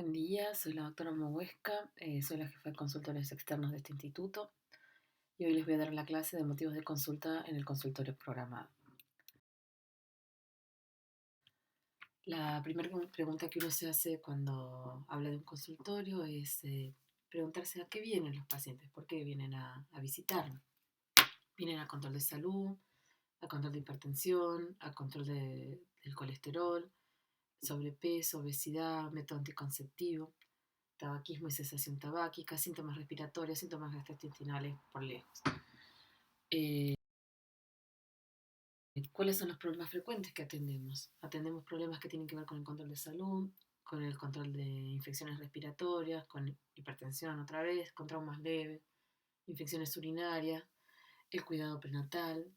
Buen día, soy la doctora Mohuesca, soy la jefa de consultores externos de este instituto y hoy les voy a dar la clase de motivos de consulta en el consultorio programado. La primera pregunta que uno se hace cuando habla de un consultorio es preguntarse a qué vienen los pacientes, por qué vienen a visitarnos. Vienen a control de salud, a control de hipertensión, a control del colesterol, sobrepeso, obesidad, método anticonceptivo, tabaquismo y cesación tabáquica, síntomas respiratorios, síntomas gastrointestinales por lejos. ¿Cuáles son los problemas frecuentes que atendemos? Atendemos problemas que tienen que ver con el control de salud, con el control de infecciones respiratorias, con hipertensión otra vez, con traumas leves, infecciones urinarias, el cuidado prenatal,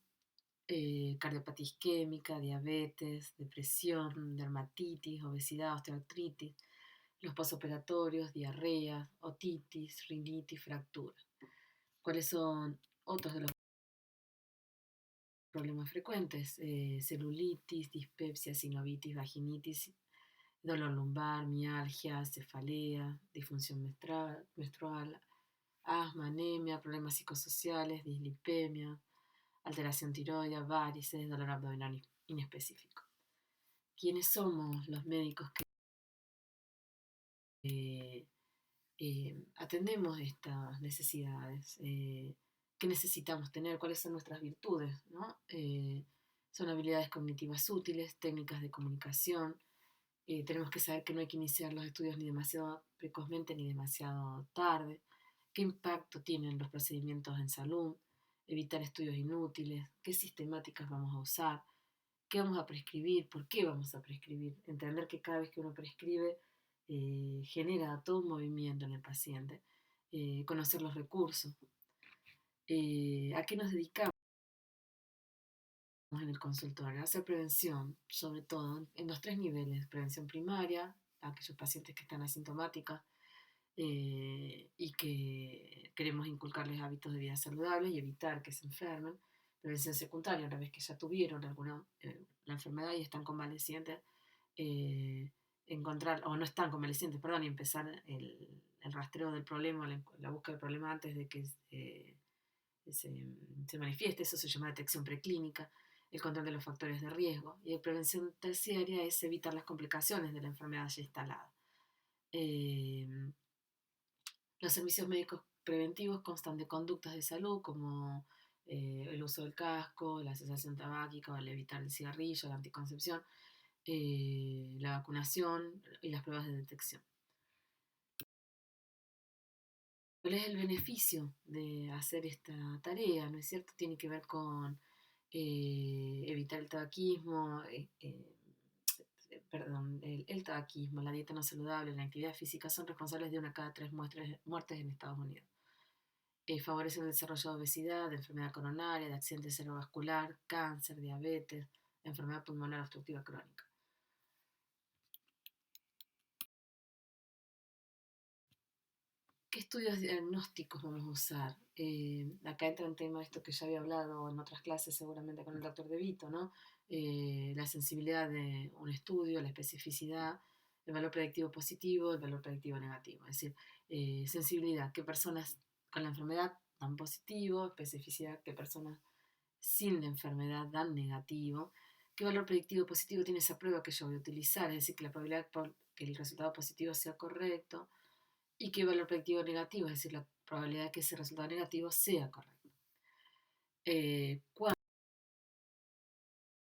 cardiopatía isquémica, diabetes, depresión, dermatitis, obesidad, osteoartritis, los posoperatorios, diarrea, otitis, rinitis, fractura. ¿Cuáles son otros de los problemas frecuentes? Celulitis, dispepsia, sinovitis, vaginitis, dolor lumbar, mialgia, cefalea, disfunción menstrual, asma, anemia, problemas psicosociales, dislipemia, alteración tiroidea, varices, dolor abdominal inespecífico. ¿Quiénes somos los médicos que atendemos estas necesidades? ¿Qué necesitamos tener? ¿Cuáles son nuestras virtudes? ¿No? Son habilidades cognitivas útiles, técnicas de comunicación. Tenemos que saber que no hay que iniciar los estudios ni demasiado precozmente ni demasiado tarde. ¿Qué impacto tienen los procedimientos en salud? Evitar estudios inútiles. ¿Qué sistemáticas vamos a usar? ¿Qué vamos a prescribir? ¿Por qué vamos a prescribir? Entender que cada vez que uno prescribe genera todo un movimiento en el paciente. Conocer los recursos. ¿A qué nos dedicamos en el consultorio? Hacer prevención, sobre todo en los tres niveles: prevención primaria, a aquellos pacientes que están asintomáticos y que queremos inculcarles hábitos de vida saludables y evitar que se enfermen. Prevención secundaria, una vez que ya tuvieron la enfermedad y están convalecientes, eh, encontrar, o no están convalecientes, perdón, y empezar el rastreo del problema, la búsqueda del problema antes de que se manifieste. Eso se llama detección preclínica. El control de los factores de riesgo. Y la prevención terciaria es evitar las complicaciones de la enfermedad ya instalada. Los servicios médicos preventivos constan de conductas de salud como el uso del casco, la cesación tabáquica, el evitar el cigarrillo, la anticoncepción, la vacunación y las pruebas de detección. ¿Cuál es el beneficio de hacer esta tarea? ¿No es cierto? Tiene que ver con evitar el tabaquismo, el tabaquismo, la dieta no saludable, la actividad física son responsables de 1 cada 3 muertes en Estados Unidos. Favorecen el desarrollo de obesidad, de enfermedad coronaria, de accidente cerebrovascular, cáncer, diabetes, enfermedad pulmonar obstructiva crónica. ¿Qué estudios diagnósticos vamos a usar? Acá entra en tema esto que ya había hablado en otras clases, seguramente con el doctor De Vito, ¿no? La sensibilidad de un estudio, la especificidad, el valor predictivo positivo, el valor predictivo negativo. Es decir, sensibilidad, qué personas con la enfermedad dan positivo; especificidad, qué personas sin la enfermedad dan negativo; qué valor predictivo positivo tiene esa prueba que yo voy a utilizar, es decir, que la probabilidad por que el resultado positivo sea correcto; y qué valor predictivo negativo, es decir, la probabilidad de que ese resultado negativo sea correcto.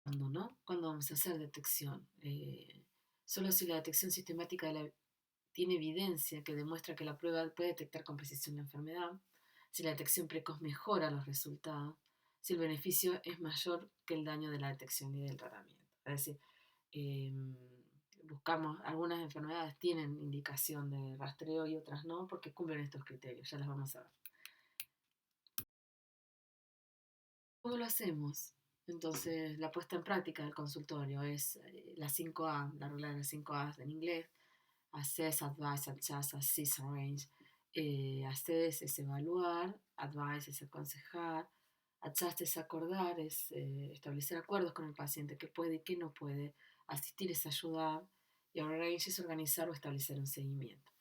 ¿Cuándo, no? ¿Cuándo vamos a hacer detección? Solo si la detección sistemática tiene evidencia que demuestra que la prueba puede detectar con precisión la enfermedad, si la detección precoz mejora los resultados, si el beneficio es mayor que el daño de la detección y del tratamiento. Es decir, eh, buscamos, algunas enfermedades tienen indicación de rastreo y otras no, porque cumplen estos criterios, ya las vamos a ver. ¿Cómo lo hacemos? Entonces, la puesta en práctica del consultorio es las 5A, la regla de las 5A en inglés: assess, advise, adjust, assist, arrange. Assess es evaluar, advise es aconsejar, adjust es acordar, es establecer acuerdos con el paciente, qué puede y qué no puede; asistir es ayudar, Y arrange es organizar o establecer un seguimiento.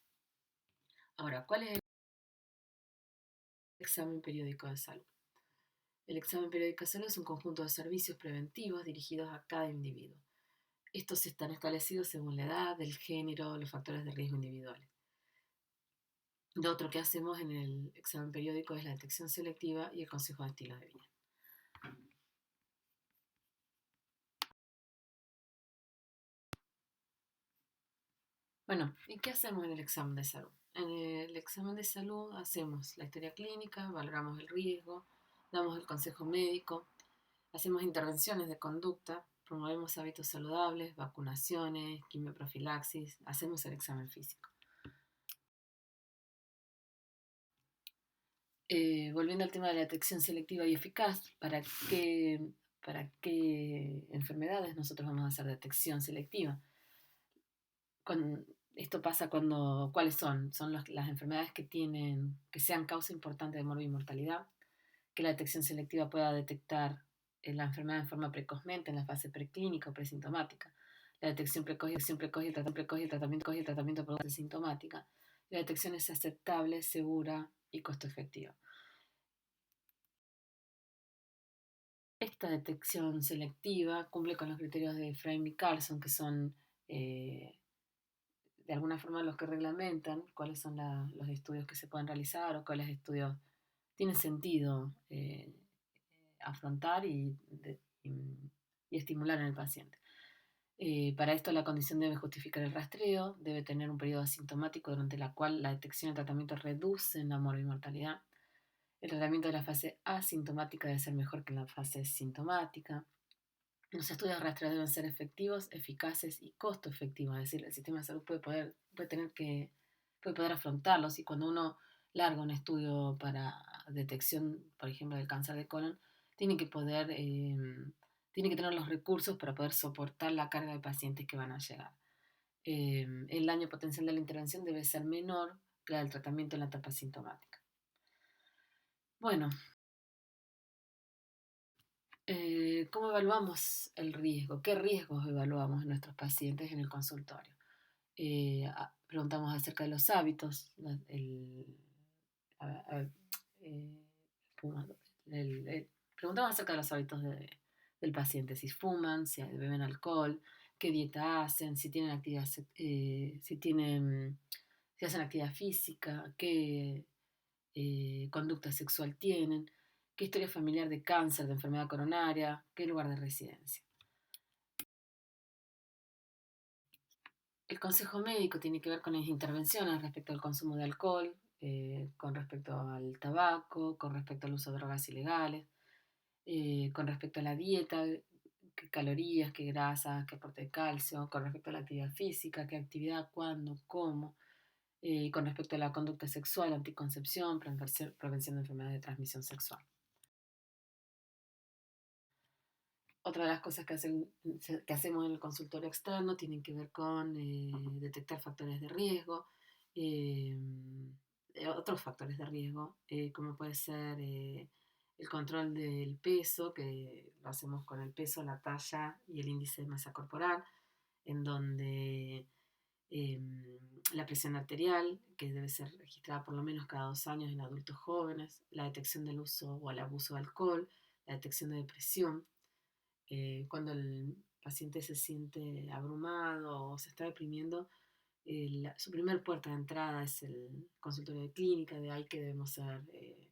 Ahora, ¿cuál es el examen periódico de salud? El examen periódico de salud es un conjunto de servicios preventivos dirigidos a cada individuo. Estos están establecidos según la edad, el género, los factores de riesgo individuales. Lo otro que hacemos en el examen periódico es la detección selectiva y el consejo de estilo de vida. Bueno, ¿y qué hacemos en el examen de salud? En el examen de salud hacemos la historia clínica, valoramos el riesgo, damos el consejo médico, hacemos intervenciones de conducta, promovemos hábitos saludables, vacunaciones, quimioprofilaxis, hacemos el examen físico. Volviendo al tema de la detección selectiva y eficaz, para qué enfermedades nosotros vamos a hacer detección selectiva? Esto pasa cuando, ¿cuáles son? Son las enfermedades que sean causa importante de morbimortalidad, que la detección selectiva pueda detectar la enfermedad en forma precozmente, en la fase preclínica o presintomática. La detección precoz y el tratamiento por sintomática. La detección es aceptable, segura y costo efectiva. Esta detección selectiva cumple con los criterios de Frame y Carlson, que son de alguna forma los que reglamentan cuáles son los estudios que se pueden realizar o cuáles estudios tienen sentido afrontar y estimular en el paciente. Para esto la condición debe justificar el rastreo, debe tener un periodo asintomático durante el cual la detección y el tratamiento reducen la morbimortalidad. El tratamiento de la fase asintomática debe ser mejor que en la fase sintomática. Los estudios de rastreo deben ser efectivos, eficaces y costo efectivos, es decir, el sistema de salud puede poder afrontarlos, y cuando uno larga un estudio para detección, por ejemplo, del cáncer de colon, tiene que tiene que tener los recursos para poder soportar la carga de pacientes que van a llegar. El daño potencial de la intervención debe ser menor que la del tratamiento en la etapa sintomática. Bueno, ¿cómo evaluamos el riesgo? ¿Qué riesgos evaluamos en nuestros pacientes en el consultorio? Preguntamos acerca de los hábitos, a- eh, preguntamos acerca de los hábitos del paciente, si fuman, si beben alcohol, qué dieta hacen, si tienen actividad, si hacen actividad física, qué conducta sexual tienen, qué historia familiar de cáncer, de enfermedad coronaria, qué lugar de residencia. El consejo médico tiene que ver con las intervenciones respecto al consumo de alcohol, con respecto al tabaco, con respecto al uso de drogas ilegales, con respecto a la dieta, qué calorías, qué grasas, qué aporte de calcio, con respecto a la actividad física, qué actividad, cuándo, cómo, con respecto a la conducta sexual, anticoncepción, prevención de enfermedades de transmisión sexual. Otra de las cosas que hacemos en el consultorio externo tienen que ver con detectar factores de riesgo, eh, otros factores de riesgo, como puede ser el control del peso, que lo hacemos con el peso, la talla y el índice de masa corporal, en donde la presión arterial, que debe ser registrada por lo menos cada 2 años en adultos jóvenes, la detección del uso o el abuso de alcohol, la detección de depresión. Cuando el paciente se siente abrumado o se está deprimiendo, su primer puerta de entrada es el consultorio de clínica, de ahí que debemos ser eh,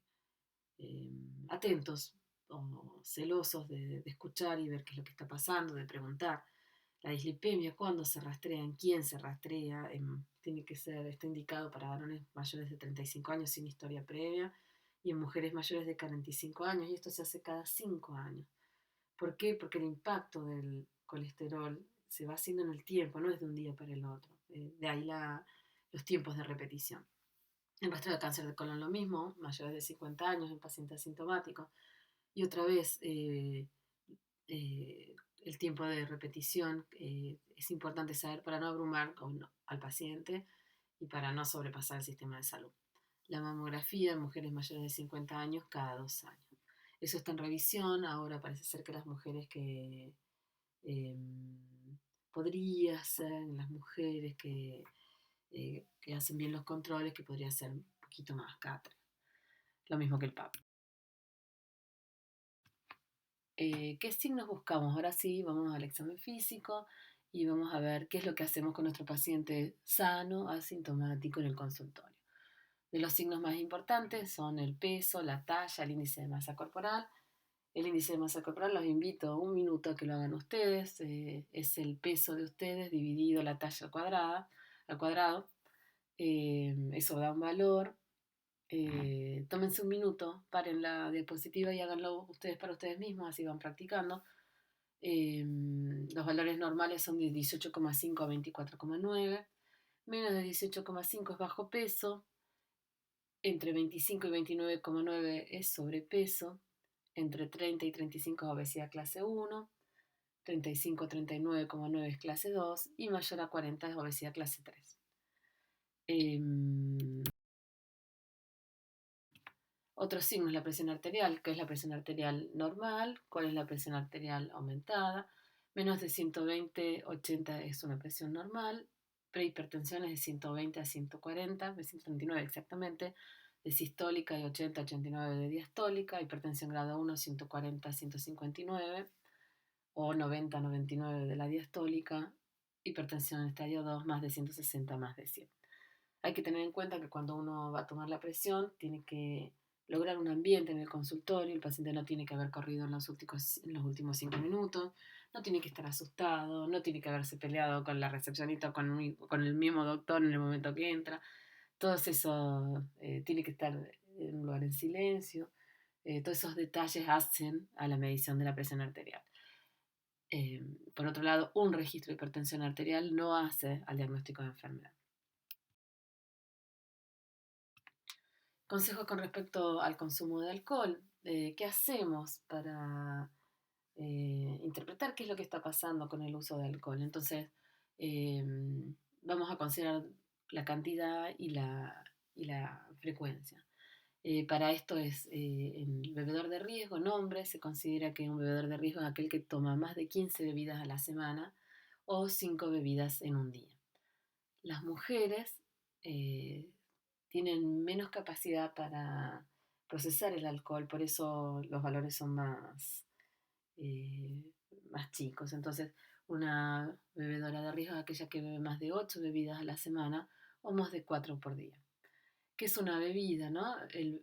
atentos o celosos de escuchar y ver qué es lo que está pasando, de preguntar. La dislipemia, ¿cuándo se rastrea? ¿En quién se rastrea? Está indicado para varones mayores de 35 años sin historia previa y en mujeres mayores de 45 años, y esto se hace cada 5 años. ¿Por qué? Porque el impacto del colesterol se va haciendo en el tiempo, no es de un día para el otro. De ahí los tiempos de repetición. En rastreo de cáncer de colon lo mismo, mayores de 50 años en pacientes asintomáticos. Y otra vez, el tiempo de repetición es importante saber para no abrumar al paciente y para no sobrepasar el sistema de salud. La mamografía en mujeres mayores de 50 años cada 2 años. Eso está en revisión. Ahora parece ser que las mujeres que podría ser en las mujeres que hacen bien los controles, que podría ser un poquito más catra. Lo mismo que el PAP. ¿Qué signos buscamos? Ahora sí, vamos al examen físico y vamos a ver qué es lo que hacemos con nuestro paciente sano, asintomático en el consultorio. De los signos más importantes son el peso, la talla, el índice de masa corporal. El índice de masa corporal los invito un minuto a que lo hagan ustedes. Es el peso de ustedes dividido la talla al cuadrado. Eso da un valor. Tómense un minuto, paren la diapositiva y háganlo ustedes para ustedes mismos, así van practicando. Los valores normales son de 18,5 a 24,9. Menos de 18,5 es bajo peso. Entre 25 y 29,9 es sobrepeso. Entre 30 y 35 es obesidad clase 1. 35 a 39,9 es clase 2. Y mayor a 40 es obesidad clase 3. Otro signo es la presión arterial, que es la presión arterial normal, cuál es la presión arterial aumentada. Menos de 120/80 es una presión normal. Prehipertensión es de 120 a 140, de 139 exactamente, de sistólica y 80-89 de diastólica. Hipertensión grado 1, 140-159 o 90-99 de la diastólica. Hipertensión estadio 2, más de 160, más de 100. Hay que tener en cuenta que cuando uno va a tomar la presión, tiene que lograr un ambiente en el consultorio. El paciente no tiene que haber corrido en los últimos 5 minutos, no tiene que estar asustado, no tiene que haberse peleado con la recepcionista o con el mismo doctor en el momento que entra. Todo eso tiene que estar en un lugar en silencio. Todos esos detalles hacen a la medición de la presión arterial. Por otro lado, un registro de hipertensión arterial no hace al diagnóstico de enfermedad. Consejos con respecto al consumo de alcohol. ¿Qué hacemos para interpretar qué es lo que está pasando con el uso de alcohol? Entonces, vamos a considerar la cantidad y la frecuencia. Para esto es el bebedor de riesgo, en hombres, se considera que un bebedor de riesgo es aquel que toma más de 15 bebidas a la semana o 5 bebidas en un día. Las mujeres tienen menos capacidad para procesar el alcohol, por eso los valores son eh, más chicos. Entonces, una bebedora de riesgo es aquella que bebe más de 8 bebidas a la semana o más de 4 por día. ¿Qué es una bebida, no?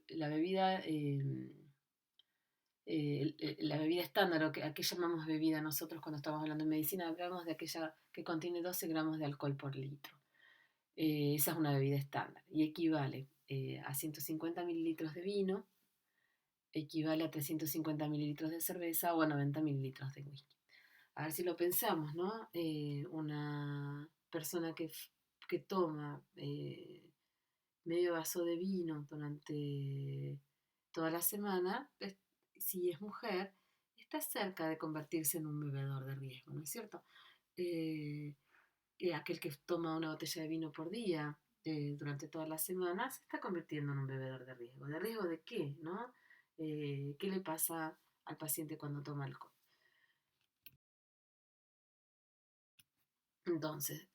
La bebida... la bebida estándar, o a qué llamamos bebida nosotros cuando estamos hablando de medicina, hablamos de aquella que contiene 12 gramos de alcohol por litro. Esa es una bebida estándar y equivale a 150 mililitros de vino, equivale a 350 mililitros de cerveza o a 90 mililitros de whisky. A ver si lo pensamos, ¿no? Una persona que toma medio vaso de vino durante toda la semana, si es mujer, está cerca de convertirse en un bebedor de riesgo, ¿no es cierto? Eh, Aquel que toma una botella de vino por día durante toda la semana se está convirtiendo en un bebedor de riesgo. ¿De riesgo de qué? ¿No? ¿Qué le pasa al paciente cuando toma alcohol? Entonces,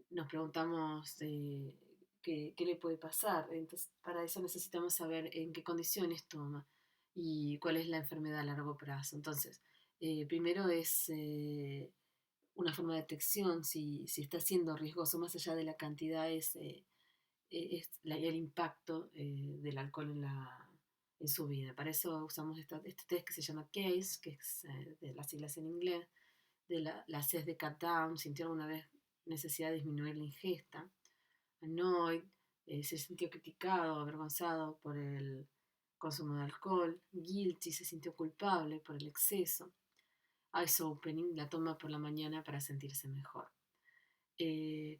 nos preguntamos qué le puede pasar. Entonces, para eso necesitamos saber en qué condiciones toma y cuál es la enfermedad a largo plazo. Entonces, primero es una forma de detección si está siendo riesgoso, más allá de la cantidad, el impacto del alcohol en su vida. Para eso usamos este test que se llama CASE, que es de las siglas en inglés, de la CES de Cut Down. ¿Sintió alguna vez necesidad de disminuir la ingesta? Annoyed, se sintió criticado, avergonzado por el consumo de alcohol. Guilty, se sintió culpable por el exceso. Eyes opening, la toma por la mañana para sentirse mejor.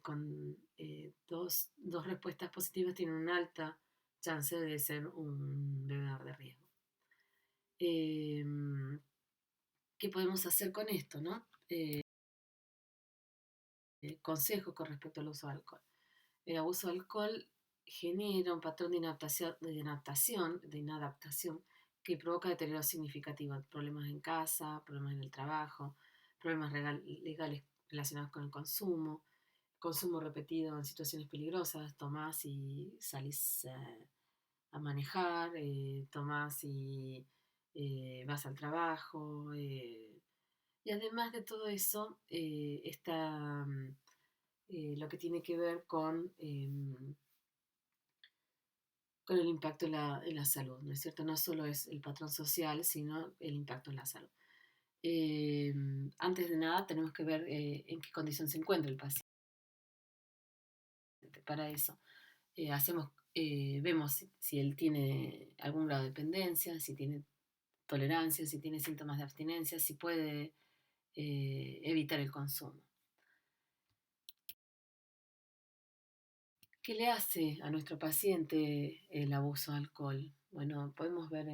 Con dos respuestas positivas tienen una alta chance de ser un bebedor de riesgo. ¿Qué podemos hacer con esto, no? Consejos con respecto al uso de alcohol. El abuso de alcohol genera un patrón de inadaptación que provoca deterioro significativo, problemas en casa, problemas en el trabajo, problemas legales relacionados con el consumo repetido en situaciones peligrosas, tomás y salís a manejar, tomás y vas al trabajo, y además de todo eso está lo que tiene que ver con el impacto en la salud, ¿no es cierto? No solo es el patrón social, sino el impacto en la salud. Eh, Antes de nada, tenemos que ver en qué condición se encuentra el paciente. Para eso, vemos si él tiene algún grado de dependencia, si tiene tolerancia, si tiene síntomas de abstinencia, si puede evitar el consumo. ¿Qué le hace a nuestro paciente el abuso de alcohol? Bueno, podemos ver,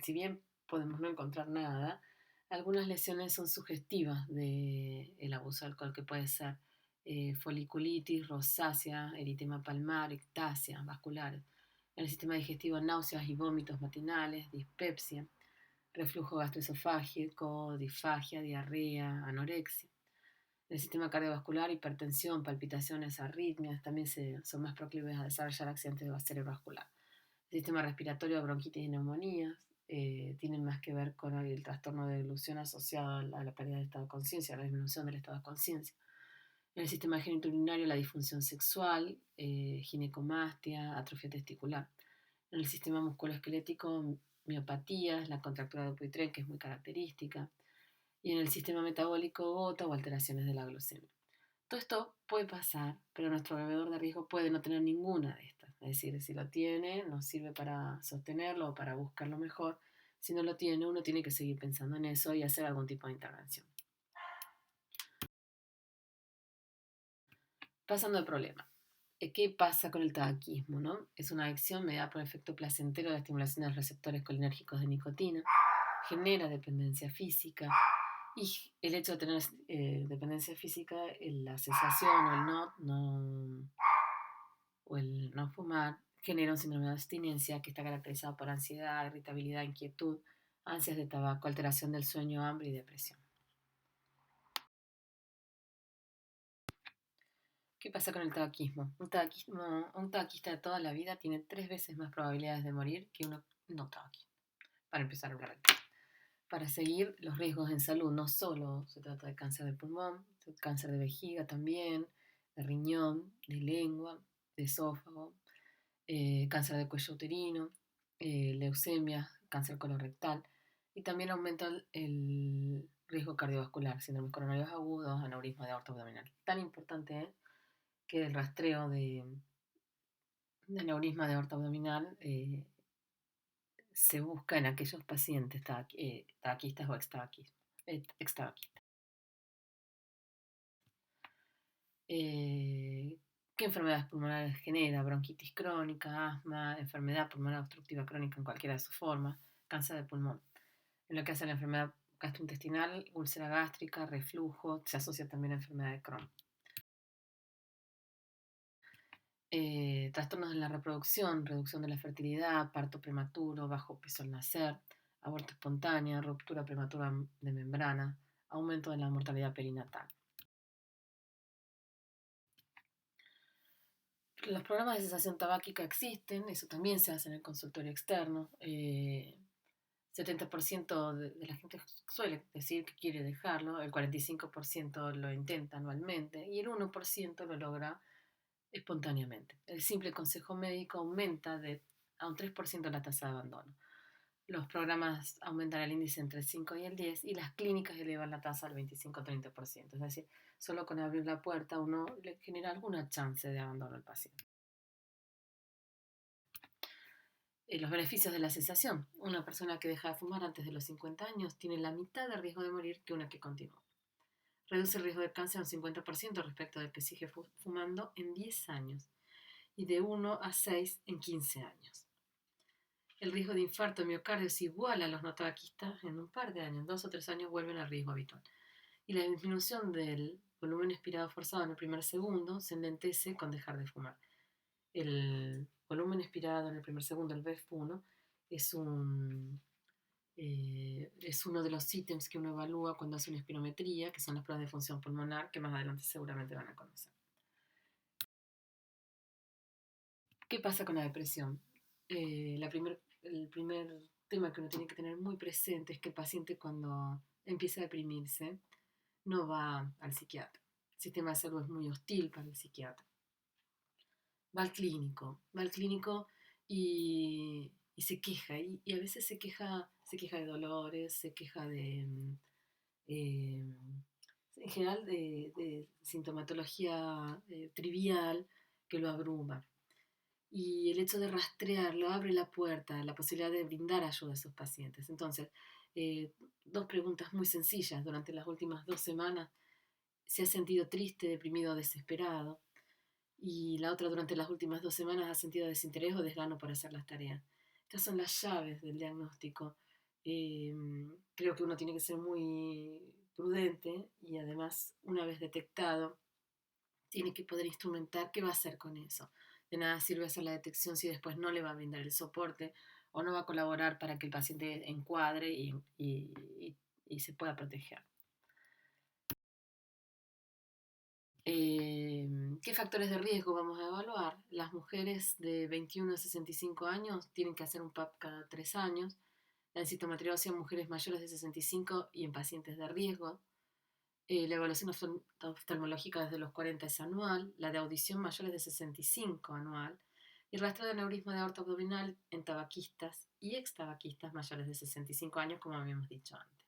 si bien podemos no encontrar nada, algunas lesiones son sugestivas del abuso de alcohol, que puede ser foliculitis, rosácea, eritema palmar, ectasia, vasculares. En el sistema digestivo, náuseas y vómitos matinales, dispepsia, reflujo gastroesofágico, disfagia, diarrea, anorexia. En el sistema cardiovascular, hipertensión, palpitaciones, arritmias, también son más proclives a desarrollar accidentes cerebrovascular. El sistema respiratorio, bronquitis y neumonías, tienen más que ver con el trastorno de deglución asociado a la pérdida de estado de conciencia, a la disminución del estado de conciencia. En el sistema genitourinario, la disfunción sexual, ginecomastia, atrofia testicular. En el sistema musculoesquelético, miopatías, la contractura de Dupuytren, que es muy característica. Y en el sistema metabólico, gota o alteraciones de la glucemia. Todo esto puede pasar, pero nuestro bebedor de riesgo puede no tener ninguna de estas. Es decir, si lo tiene, nos sirve para sostenerlo o para buscarlo mejor. Si no lo tiene, uno tiene que seguir pensando en eso y hacer algún tipo de intervención. Pasando al problema. ¿Qué pasa con el tabaquismo? ¿No? Es una adicción mediada por efecto placentero de la estimulación de los receptores colinérgicos de nicotina, genera dependencia física, y el hecho de tener dependencia física, la cesación o el no fumar, genera un síndrome de abstinencia que está caracterizado por ansiedad, irritabilidad, inquietud, ansias de tabaco, alteración del sueño, hambre y depresión. ¿Qué pasa con el tabaquismo? Un tabaquista de toda la vida tiene 3 veces más probabilidades de morir que uno no tabaquista. Para empezar a hablar de esto. Para seguir, los riesgos en salud no solo se trata de cáncer de pulmón, cáncer de vejiga también, de riñón, de lengua, de esófago, cáncer de cuello uterino, leucemia, cáncer colorectal, y también aumenta el riesgo cardiovascular, síndromes coronarios agudos, aneurisma de aorta abdominal. Tan importante es que el rastreo de aneurisma de aorta abdominal se busca en aquellos pacientes tabaquistas o ex-tabaquistas. ¿Qué enfermedades pulmonares genera? Bronquitis crónica, asma, enfermedad pulmonar obstructiva crónica en cualquiera de sus formas, cáncer de pulmón. En lo que hace a la enfermedad gastrointestinal, úlcera gástrica, reflujo, se asocia también a enfermedad de Crohn. Trastornos de la reproducción, reducción de la fertilidad, parto prematuro, bajo peso al nacer, aborto espontáneo, ruptura prematura de membrana, aumento de la mortalidad perinatal. Los programas de cesación tabáquica existen, eso también se hace en el consultorio externo. 70% de la gente suele decir que quiere dejarlo, el 45% lo intenta anualmente y el 1% lo logra espontáneamente. El simple consejo médico aumenta a un 3% la tasa de abandono. Los programas aumentan el índice entre el 5 y el 10 y las clínicas elevan la tasa al 25-30%. Es decir, solo con abrir la puerta uno le genera alguna chance de abandono al paciente. Los beneficios de la cesación. Una persona que deja de fumar antes de los 50 años tiene la mitad de riesgo de morir que una que continúa. Reduce el riesgo de cáncer un 50% respecto del que sigue fumando en 10 años y de 1 a 6 en 15 años. El riesgo de infarto de miocardio es igual a los no tabaquistas en un par de años, 2 o 3 años vuelven al riesgo habitual. Y la disminución del volumen expirado forzado en el primer segundo se enlentece con dejar de fumar. El volumen expirado en el primer segundo, el BEF1, es un Es uno de los ítems que uno evalúa cuando hace una espirometría, que son las pruebas de función pulmonar, que más adelante seguramente van a conocer. ¿Qué pasa con la depresión? El primer tema que uno tiene que tener muy presente es que el paciente cuando empieza a deprimirse no va al psiquiatra. El sistema de salud es muy hostil para el psiquiatra. Va al clínico y se queja, y a veces se queja de dolores, se queja eh, en general de sintomatología trivial que lo abruma. Y el hecho de rastrearlo abre la puerta a la posibilidad de brindar ayuda a esos pacientes. Entonces, eh, dos preguntas muy sencillas. Durante las últimas 2 semanas, ¿se ha sentido triste, deprimido o desesperado? Y la otra, durante las últimas 2 semanas, ¿ha sentido desinterés o desgano por hacer las tareas? Estas son las llaves del diagnóstico. Eh, Creo que uno tiene que ser muy prudente y además, una vez detectado, tiene que poder instrumentar qué va a hacer con eso. De nada sirve hacer la detección si después no le va a brindar el soporte o no va a colaborar para que el paciente encuadre y se pueda proteger. ¿Qué factores de riesgo vamos a evaluar? Las mujeres de 21 a 65 años tienen que hacer un PAP cada 3 años. La densitometriosis en mujeres mayores de 65 y en pacientes de riesgo. La evaluación oftalmológica desde los 40 es anual, la de audición mayores de 65 anual, y rastreo de aneurisma de aorta abdominal en tabaquistas y ex tabaquistas mayores de 65 años, como habíamos dicho antes.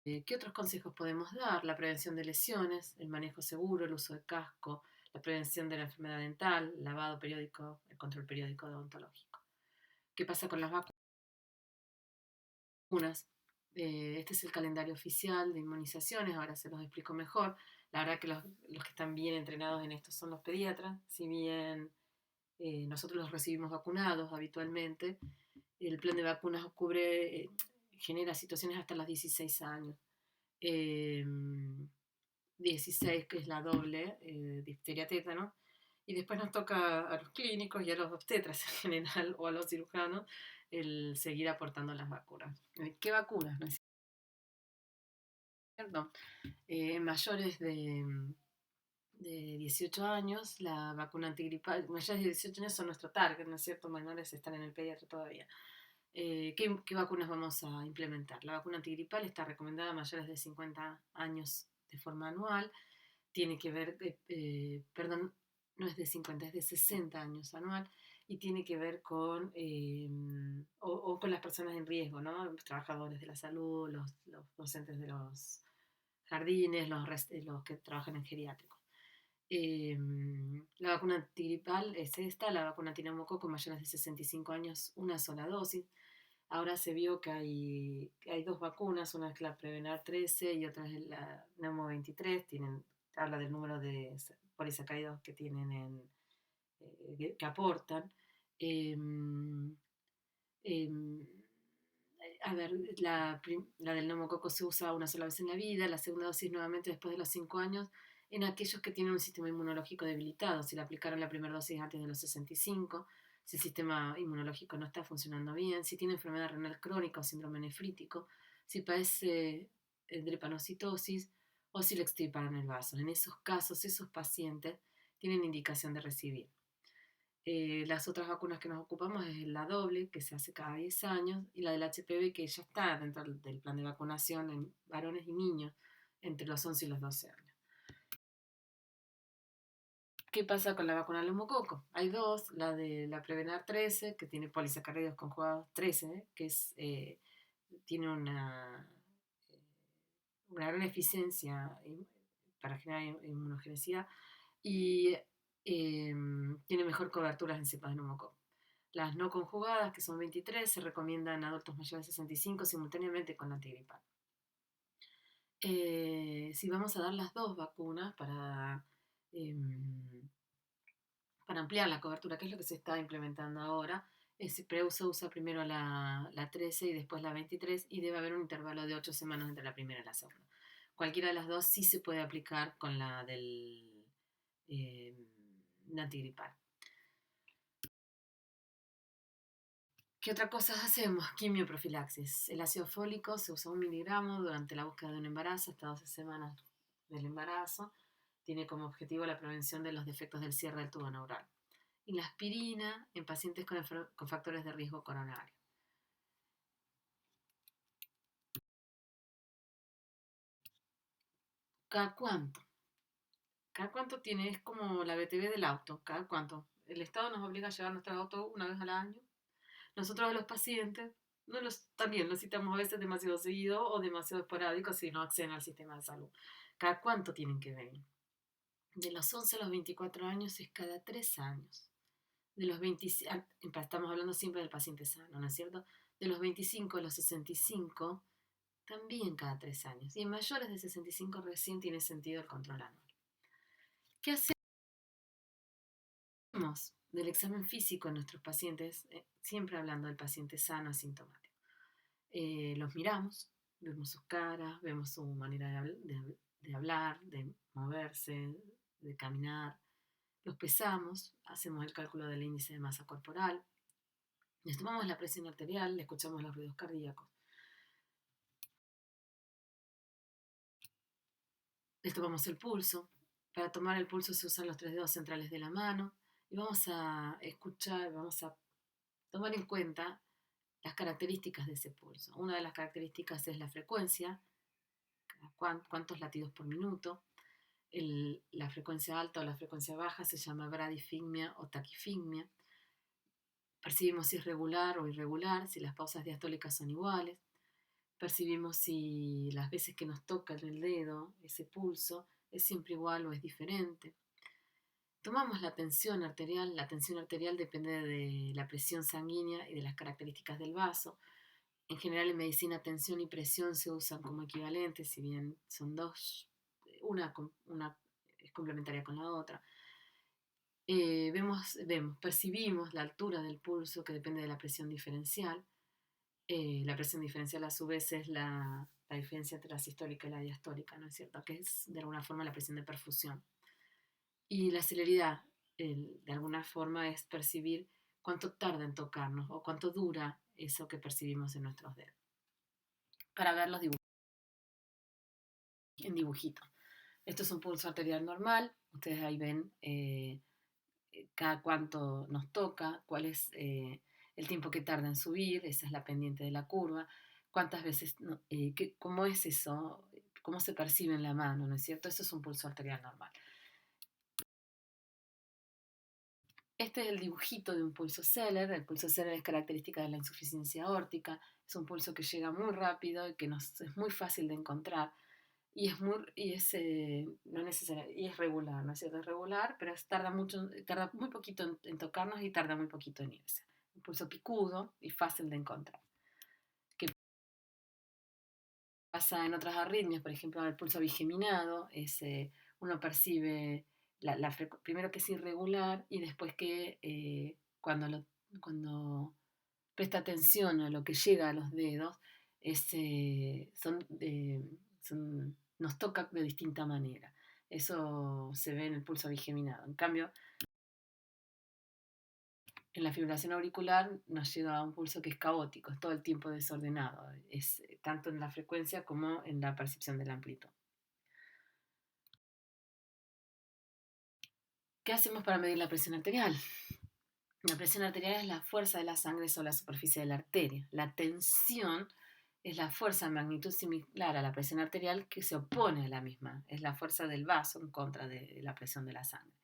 ¿Qué otros consejos podemos dar? La prevención de lesiones, el manejo seguro, el uso de casco, la prevención de la enfermedad dental, el lavado periódico, el control periódico odontológico. ¿Qué pasa con las vacunas? Este es el calendario oficial de inmunizaciones, ahora se los explico mejor. La verdad que los que están bien entrenados en esto son los pediatras, si bien nosotros los recibimos vacunados habitualmente, el plan de vacunas genera situaciones hasta los 16 años. 16, que es la doble, difteria, tétano, y después nos toca a los clínicos y a los obstetras en general o a los cirujanos el seguir aportando las vacunas. ¿Qué vacunas? ¿No es cierto? Mayores de 18 años, la vacuna antigripal, mayores de 18 años son nuestro target, ¿no es cierto? Menores están en el pediatra todavía. ¿Qué vacunas vamos a implementar? La vacuna antigripal está recomendada a mayores de 50 años de forma anual. Tiene que ver, perdón, no es de 50, es de 60 años anual, y tiene que ver con, o con las personas en riesgo, ¿no? Los trabajadores de la salud, los docentes de los jardines, los que trabajan en geriátricos. La vacuna antigripal es esta, la vacuna antineumococo mayores de 65 años, una sola dosis. Ahora se vio que hay dos vacunas, una es la Prevenar 13 y otra es la Neumo 23, habla del número de polisacáridos que tienen que aportan. Em, em, a ver, la del neumococo se usa una sola vez en la vida, la segunda dosis nuevamente después de los 5 años en aquellos que tienen un sistema inmunológico debilitado, si le aplicaron la primera dosis antes de los 65, si el sistema inmunológico no está funcionando bien, si tiene enfermedad renal crónica o síndrome nefrítico, si padece drepanocitosis o si le extirparon el vaso. En esos casos, esos pacientes tienen indicación de recibir. Las otras vacunas que nos ocupamos es la doble, que se hace cada 10 años, y la del HPV, que ya está dentro del plan de vacunación en varones y niños entre los 11 y los 12 años. ¿Qué pasa con la vacuna del neumococo? Hay dos, la de la Prevenar 13, que tiene polisacáridos conjugados 13, que tiene una gran eficiencia para generar inmunogenicidad, y tiene mejor cobertura en cepas de neumococo. Las no conjugadas, que son 23, se recomiendan en adultos mayores de 65 simultáneamente con la antigripal. Si vamos a dar las dos vacunas para ampliar la cobertura, que es lo que se está implementando ahora, se usa primero la 13 y después la 23, y debe haber un intervalo de 8 semanas entre la primera y la segunda. Cualquiera de las dos sí se puede aplicar con la del antigripal. ¿Qué otra cosa hacemos? Quimioprofilaxis. El ácido fólico se usa 1 miligramo durante la búsqueda de un embarazo hasta 12 semanas del embarazo. Tiene como objetivo la prevención de los defectos del cierre del tubo neural. Y la aspirina en pacientes con factores de riesgo coronario. ¿Cada cuánto? ¿Cada cuánto tiene? Es como la BTV del auto. ¿Cada cuánto? El Estado nos obliga a llevar nuestro auto una vez al año. Nosotros a los pacientes también los citamos a veces demasiado seguido o demasiado esporádico si no acceden al sistema de salud. ¿Cada cuánto tienen que venir? De los 11 a los 24 años es cada 3 años. De los 25, estamos hablando siempre del paciente sano, ¿no es cierto? De los 25 a los 65, también cada 3 años. Y en mayores de 65 recién tiene sentido el control anual. ¿Qué hacemos del examen físico en nuestros pacientes? Siempre hablando del paciente sano asintomático. Los miramos, vemos sus caras, vemos su manera de hablar, de moverse, de caminar. Los pesamos, hacemos el cálculo del índice de masa corporal, les tomamos la presión arterial, le escuchamos los ruidos cardíacos. Les tomamos el pulso. Para tomar el pulso se usan los 3 dedos centrales de la mano y vamos a escuchar, vamos a tomar en cuenta las características de ese pulso. Una de las características es la frecuencia, cuántos latidos por minuto. La frecuencia alta o la frecuencia baja se llama bradifigmia o taquifigmia. Percibimos si es regular o irregular, si las pausas diastólicas son iguales. Percibimos si las veces que nos toca en el dedo ese pulso es siempre igual o es diferente. Tomamos la tensión arterial. La tensión arterial depende de la presión sanguínea y de las características del vaso. En general en medicina tensión y presión se usan como equivalentes, si bien son dos, una es complementaria con la otra. Percibimos la altura del pulso que depende de la presión diferencial. La presión diferencial a su vez es la diferencia entre la sistólica y la diastólica, ¿no es cierto? Que es de alguna forma la presión de perfusión. Y la celeridad, de alguna forma, es percibir cuánto tarda en tocarnos o cuánto dura eso que percibimos en nuestros dedos. Para ver los dibujos en dibujito. Esto es un pulso arterial normal. Ustedes ahí ven cada cuánto nos toca, cuál es el tiempo que tarda en subir, esa es la pendiente de la curva, cuántas veces, cómo es eso, cómo se percibe en la mano, ¿no es cierto? Eso es un pulso arterial normal. Este es el dibujito de un pulso Zeller. El pulso Zeller es característica de la insuficiencia aórtica. Es un pulso que llega muy rápido y que es muy fácil de encontrar. Y es no y es regular, ¿no es cierto? Es regular, pero tarda muy poquito en tocarnos y tarda muy poquito en irse. Un pulso picudo y fácil de encontrar. ¿Qué pasa en otras arritmias? Por ejemplo, el pulso bigeminado, uno percibe primero que es irregular y después que cuando presta atención a lo que llega a los dedos, nos toca de distinta manera. Eso se ve en el pulso bigeminado. En cambio, en la fibrilación auricular nos llega a un pulso que es caótico, es todo el tiempo desordenado, es tanto en la frecuencia como en la percepción de la amplitud. ¿Qué hacemos para medir la presión arterial? La presión arterial es la fuerza de la sangre sobre la superficie de la arteria. La tensión es la fuerza de magnitud similar a la presión arterial que se opone a la misma. Es la fuerza del vaso en contra de la presión de la sangre.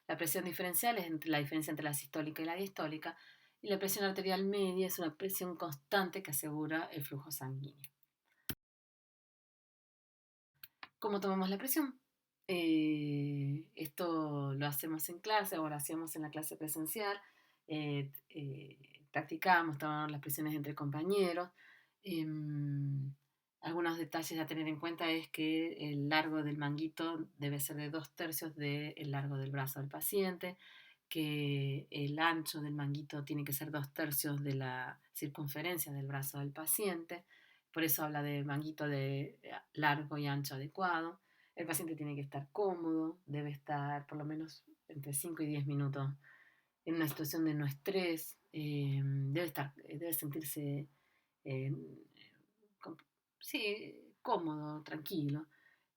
La presión diferencial es la diferencia entre la sistólica y la diastólica. Y la presión arterial media es una presión constante que asegura el flujo sanguíneo. ¿Cómo tomamos la presión? Esto lo hacemos en clase, o lo hacíamos en la clase presencial. Practicamos, tomamos las presiones entre compañeros. Algunos detalles a tener en cuenta es que el largo del manguito debe ser de 2/3 del largo del brazo del paciente, que el ancho del manguito tiene que ser 2/3 de la circunferencia del brazo del paciente. Por eso habla de manguito de largo y ancho adecuado. El paciente tiene que estar cómodo, debe estar por lo menos entre 5 y 10 minutos en una situación de no estrés, debe sentirse eh, com- sí, cómodo, tranquilo.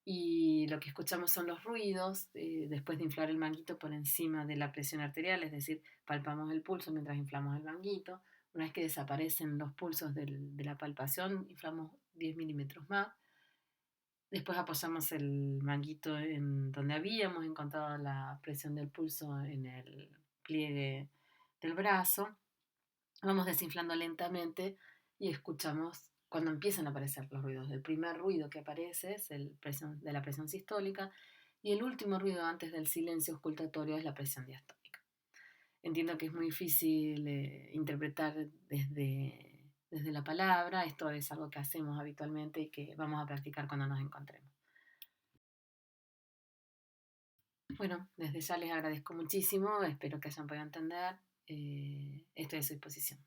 Y lo que escuchamos son los ruidos después de inflar el manguito por encima de la presión arterial, es decir, palpamos el pulso mientras inflamos el manguito. Una vez que desaparecen los pulsos de la palpación, inflamos 10 milímetros más. Después apoyamos el manguito en donde habíamos encontrado la presión del pulso en el pliegue del brazo. Vamos desinflando lentamente y escuchamos cuando empiezan a aparecer los ruidos. El primer ruido que aparece es el de la presión sistólica y el último ruido antes del silencio auscultatorio es la presión diastólica. Entiendo que es muy difícil interpretar desde la palabra. Esto es algo que hacemos habitualmente y que vamos a practicar cuando nos encontremos. Bueno, desde ya les agradezco muchísimo, espero que hayan podido entender. Estoy a su disposición.